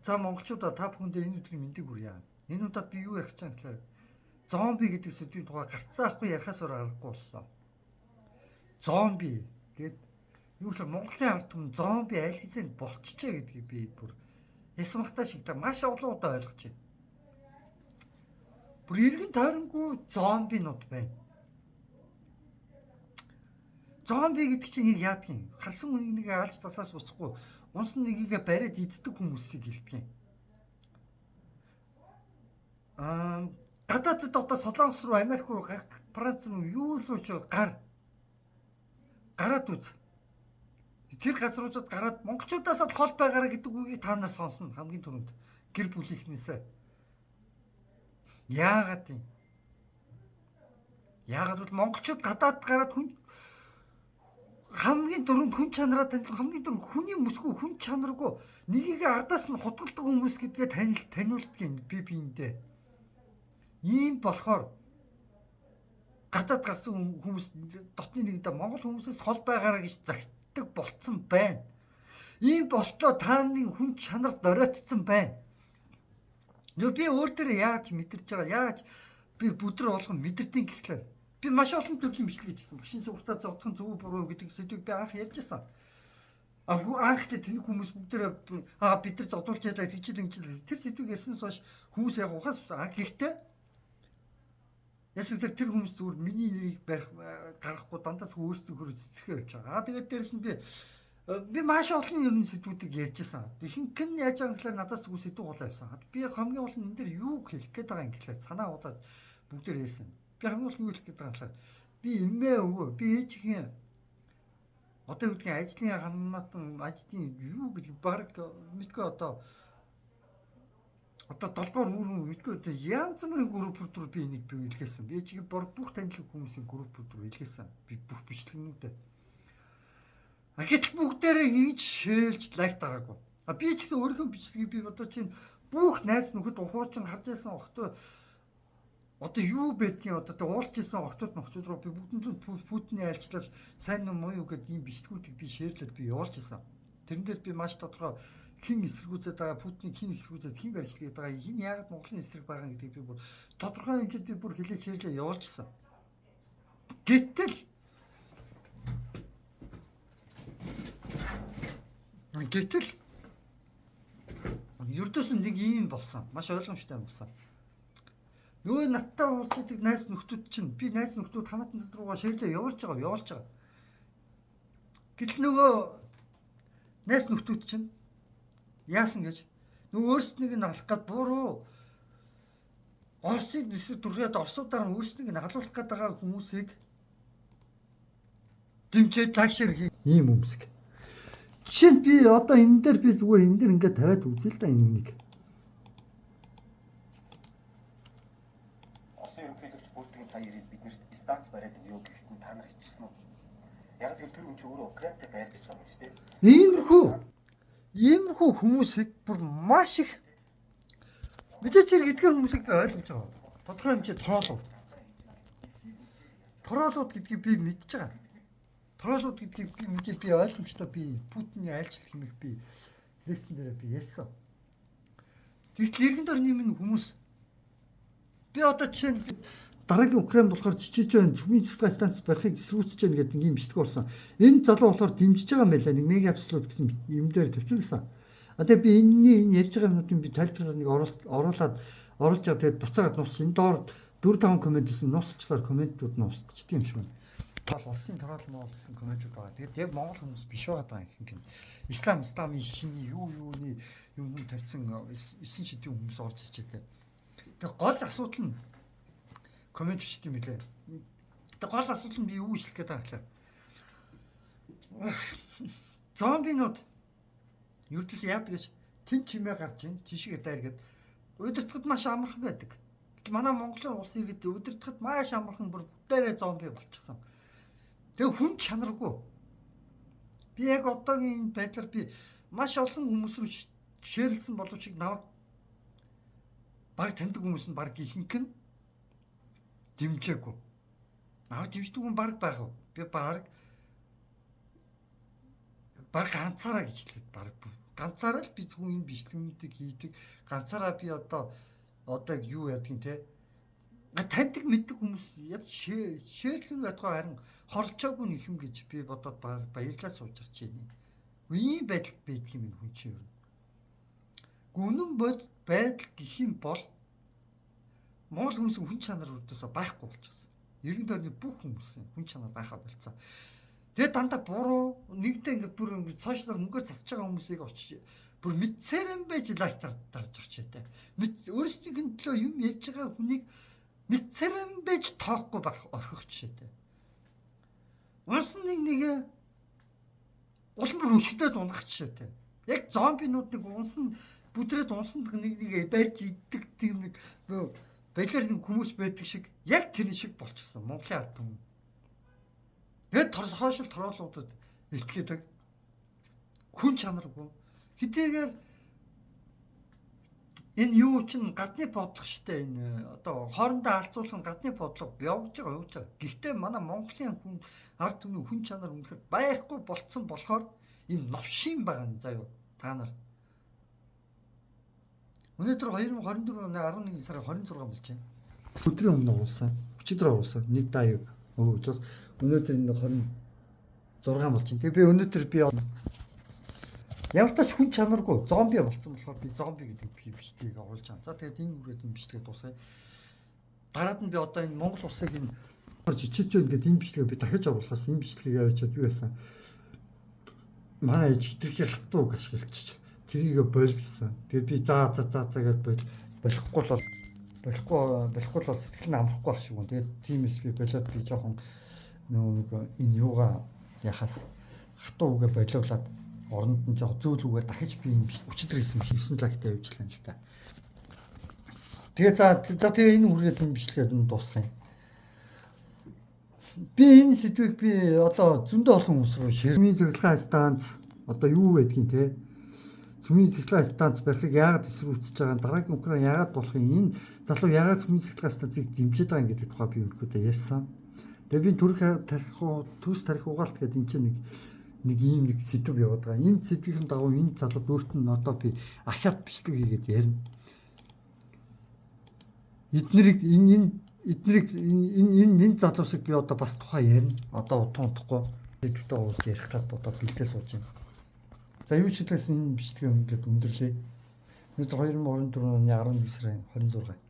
За монголчуудаа та бүхэндээ энэ өдрийн мэндийг хүргье. Энэ удаад би юу ярих гэж байгаа гэхээр зомби гэдэг сэдвийн тухай гарцаахгүй ярихаас өөр аргагүй боллоо. Зомби гэд юу ч Монголын ард түмэн зомби аль хэзээ болчихжээ гэдгийг би бүр ясмахтай шиг та маш олон удаа ойлгож байна. Бүр эргэн тойронгүй зомбинууд байна. Зомби гэдэг чинь нэг яадаг юм. Харсан үнийг алж тасаас буцахгүй унсан нэгийг бариад иддэг хүмүүсийг хэлдэг юм. Гадаадд одоо Солонгос руу, Америк руу, Франц руу юу л ч гараад үз. Тэр газруудад гараад монголчуудаас л хол байгаараа гэдэг үгийг та нар сонсно хамгийн түрүүнд. Гэр бүлийнхнээсээ. Яагаад юм? Яагаад бол монголчууд гадаад гараад хамгийн дөрөнд хүн чанараа танилцах, хамгийн дөрөнд хүний мөсгүй, хүн чанаргүй нэгийг ардаас нь хутгалдаг хүмүүс гэдгээ таниулдаг юм би биендээ. Ийм болохоор гадаад гарсан хүмүүс дотны нэгдээ монгол хүмүүсээс хол байгаараа гэж загтдаг болцсон байна. Ийм болтлоо тааны хүн чанарт оройтцсан байна. Би өөр дээр яаж мэдэрч байгаа, яаж би бүдрэ болгон мэдэрдэг гэхлээр би маш олон төрлийн бичлэг хийсэн. Багшийн сургалтаа зодхон зөв буруу гэдэг сэдвийг би анх ярьж байсан. Анх тэр хүмүүс бүгдээ бид нар зодуулж ялаа тэгжил ингэж тэр сэдвийг ярьснаас хойш хүмүүс яг ухаас гэхдээ ясэлэр тэр хүмүүс зүгээр миний нэрийг гаргахгүй дандаа өөрсдөө цэцэрхээ явж байгаа. Тэгээд дээрэс нь би маш олон ерөн сэдвүүдийг ярьж байсан. Ихэнх нь яаж байгаа гэхээр надаас зүгээр сэдв болоо явсан. Би хамгийн гол нь энэ дээр юу хэлэх гээд байгаа юм гэхээр санаа удаад бүгдээр ярьсан. Би хамгийн гол нь юу хэлэх гээд байгаа гэхээр би эмээ өвөө би ээжийн одоо юу гэдгийг ажлын хамаатан ажлын юу гэдэг баг мэдгүй одоо 7 дугаар үүрэн мэдгүй янз бүрийн группүүд рүү би энийг би илгээсэн. Би ээжийн бүх танилуг хүмүүсийн группүүд рүү илгээсэн. Би бүх бичлэгнүүдээ. Гэтэл бүгдээрээ хийж шеэлж лайк дараагүй. Би ч гэсэн өөрийнхөө бичлэгийг би одоо чинь бүх найз нөхөд ухуучин харж байсан охтоо одоо юу байдгийг одоо уулж исэн охтууд руу би бүгдэнд Путиний айлчлал сайн юм уу гэдэг ийм бичлэгүүдийг би шеэрлээд би явуулж исэн. Тэрэн дээр би маш тодорхой хин эсэргүүцээд байгаа Путиний хин эсэргүүцээд хин барьцлагаад байгаа хин яагаад Монголын эсрэг байгаа гэдгийг би бүр тодорхой хэмжээнд би бүр хэлээд шеэрлээ явуулж исэн. Гэтэл ердөөс нэг юм болсон. Маш ойлгомжтой болсон. Нөгөө надтай уулздаг найз нөхдүүд чинь би найз нөхдүүд хамаатан зам руугаа шеэрлээ явуулж байгаа. Гэтэл нөгөө найз нөхдүүд чинь яасан гэж нөгөө өөрсднийг нь алах гээд буруу Оросыг нэсэр дүрхээд Оросуудаар өөрсднийг нь алуулах гээд байгаа хүмүүсийг дэмжиж тагшир ийм өмсг. Жишээ нь би одоо энэ дээр би зүгээр энэ дээр ингээд тавиад үзье л да энэ үнийг. Осын ерөнхийлөгч Путин сая ирээд биднэрт станц бариад юу гэхэд та нар ичсэн үү? Яг тэр хүн чинь өөрөө Украинтай байрлаж байгаа юм шүү дээ. Иймэрхүү хүмүүсийг бүр маш их мэдээч хэрэг эдгээр хүмүүсийг би ойлгож байгаа. Тодорхой хэмжээ тороолууд гэдгийг би мэдж байгаа. Тороолууд гэдгийг би мэдээд би ойлгомжтой би Путиний айлчлал хэмээх би лекцэн дээр би ярьсан. Тэгтэл эргэн тойрны минь хүмүүс би одоо жишээ нь дараагийн Украин болохоор чичиж байна. Цүмийн цэцлэг станц барихыг эсрүүцэж байна гэдэг нэг юм бичлэг болсон. Энэ залуу болохоор дэмжиж байгаа юм байлаа. Нэг мега туслууд гэсэн юм дээр тавьчихсан. Одоо би энэ ярьж байгаа юмнуудыг би тайлбарлаад нэг оруулж байгаа. Тэгээд буцаагаад нуусч энэ доор 4-5 комент хийсэн нуусчлаар комментууд нь устчихдээ юм шиг байна. Оросын тороол муу гэсэн комментууд байгаа. Тэгээд яг монгол хүмүүс биш байгаа юм. Исламын шиний юуны юм тавьсан 9 шидийн хүмүүс орж ирчээ. Тэгээд гол асуудал нь коммент бичдэг юм лээ. Тэгээд гол асуудал нь би юу хэлэх гээд байгаа гэхээр зомбинууд ердөөс яадаг гэж тэн чимээ гарч ийн тийшээ дайргээд удирдахад маш амархан байдаг. Гэтэл манай Монголын улс иргэд удирдахад маш амархан бүр бүтээрээ зомби болчихсон. Тэгээ хүн чанаргүй. Би яг одоогийн энэ байдлаар би маш олон хүмүүс рүү шеэрлсэн боловч намайг баг таньдаг хүмүүс нь баг ихэнх нь дэмжээгүй. Дэмждэг хүн баг байгаа. Би баг ганцаараа гэж хэлээд баг ганцаараа л би зөвхөн энэ бичлэгүүдийг хийдэг. Ганцаараа би одоо юу ядгийг те таньдаг мэддэг хүмүүс яд шеэрлэх нь байтугай харин хорлцоогүй нэг юм гэж би бодоод баярлаад сууж байгаа ч юм. Ийм байдал байдг юм хүн чинь юу. Үнэн байдал гэх юм бол Монгол хүмүүсийн хүн чанар үрдээсээ байхгүй болчихсон. 90 тойрны бүх хүмүүсийн хүн чанар байхаа болцсон. Тэгээ дандаа буруу нэгдээ ингээд бүр ингээд цаашдаар мөнгөөр засаж байгаа хүмүүсийг очиж бүр мэдсээр юм байж лайк дарж ах чийтэй. Өөрсдийнх нь төлөө юм ярьж байгаа хүнийг мэдсээр юм байж тоохгүй байх орхих жишээтэй. Унсан нэг улам бүр өшгдөд унгах жишээтэй. Яг зомбинууд нэг унсан бүдрээд уnsанд нэг барьж иддэг тийм нэг балиар нэг хүмүүс байдаг шиг яг тэр шиг болчихсон Монголын ард түмэн. Тэгээд хойшил тороолуудад илтгэдэг хүн чанаргүй хэдийгээр энэ юу чинь гадны бодлого штэ энэ одоо хоорондоо алцуулсан гадны бодлого явж байгаа. Гэхдээ манай Монголын хүн ард түмний хүн чанар үнэхээр байхгүй болцсон болохоор энэ новшин байгаа юм заяа та нар. Өнөөдөр 2024 оны 11 сарын 26 болж байна. Өдрийн өмнө оруулсан. Өчигдөр оруулсан. Нэг даа өгөөж өнөөдөр энэ 26 болж байна. Тэгээ би өнөөдөр ямар ч тач хүн чанаргүй зомби болсон болохоор би зомби гэдэг бичлэгийг оруулж байгаа. За тэгээд энэ үрээд энэ бичлэгээ дуусгая. Дараад нь би одоо энэ Монгол улсыг энэ жичилж байна гэдэг энэ бичлэгээ би дахиж оруулахаас энэ бичлэгийг явуулчаад юу яасан. Манай ээж хитрхи хатууг ашиглаж тэрийг бойл гэсэн. Тэгээд би за гэж болохгүй бол сэтгэл нь амрахгүй байх шиг байна. Тэгээд тиймээс би болоод би жоохон нэг энэ юугаа яхаас хатуугаа болиулаад оронд нь жоохон зөөлүүгээр дахиж би юм өчигдөр хийсэн 9 лагтай явуулчихлаа л та. Тэгээ за тэгээ энэ үргээд энэ бичлэгээд нь дуусгах юм. Би энэ сэдвийг би одоо зөндөө олон хүмүүс рүү ширмийн цэглэгээ станц одоо юу байдгийг те Цүмийн цэглэгээ станц барихыг яагаад эсрүүцэж байгаа нь дараагийн Украин яагаад болох юм энэ залуу яагаад цүмийн цэглэгээ станцыг дэмжиж байгаа юм гэдэг тухай би өнөөдөр ярьсан. Тэгээ би төс тарих угаалт гэдэг энэ чинь нэг ийм нэг сэдв яваад байгаа. Энэ сэдвийн дагуу энэ залууд өөрт нь одоо би ахиат бичлэг хийгээд ярина. Энэ залуусыг би одоо бас тухай ярина. Одоо удахгүй сэдвтэй уулз ярих гад одоо бэлдээ сууж байна. За юу ч хэлээс энэ бичлэгээ ингээд өндөрлөө. Өнөөдөр 2024 оны 11 сарын 26.